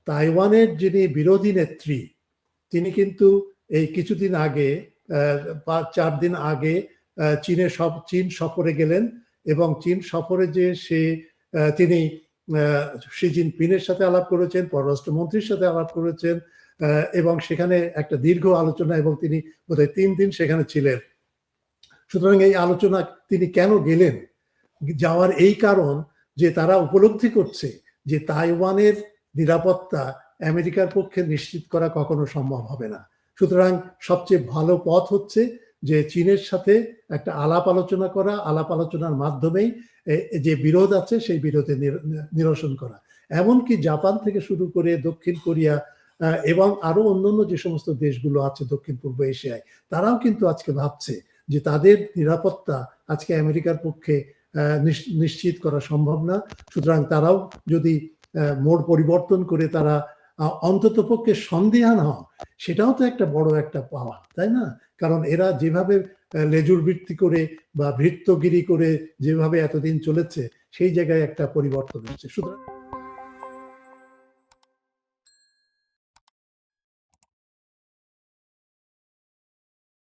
তাইওয়ানের যিনি বিরোধী নেত্রী তিনি কিন্তু এই কিছুদিন আগে 4 দিন আগে চীন সফরে গেলেন এবং চীন সফরে যে তিনি শি জিনপিংয়ের সাথে আলাপ করেছেন, পররাষ্ট্রমন্ত্রীর সাথে আলাপ করেছেন এবং সেখানে একটা দীর্ঘ আলোচনা, এবং তিনি বোধহয় 3 দিন সেখানে ছিলেন। সুতরাং এই আলোচনা তিনি কেন গেলেন, যাওয়ার এই কারণ যে তারা উপলব্ধি করছে যে তাইওয়ানের নিরাপত্তা আমেরিকার পক্ষে নিশ্চিত করা কখনো সম্ভব হবে না। সুতরাং সবচেয়ে ভালো পথ হচ্ছে যে চীনের সাথে একটা আলাপ আলোচনা করা, আলাপ আলোচনার মাধ্যমেই যে বিরোধ আছে সেই বিরোধে নিরসন করা। এমনকি জাপান থেকে শুরু করে দক্ষিণ কোরিয়া এবং আরো অন্যান্য যে সমস্ত দেশগুলো আছে দক্ষিণ পূর্ব এশিয়ায়, তারাও কিন্তু আজকে ভাবছে যে তাদের নিরাপত্তা আজকে আমেরিকার পক্ষে নিশ্চিত করা সম্ভব না। সুতরাং তারাও যদি মোড় পরিবর্তন করে তারা অন্তত পক্ষে সন্দিহান হন, সেটাও তো একটা বড় একটা পাওয়া, তাই না? কারণ এরা যেভাবে লেজুর বৃত্তি করে বা ভৃত্যগিরি করে যেভাবে এতদিন চলেছে, সেই জায়গায় একটা পরিবর্তন হচ্ছে। সুতরাং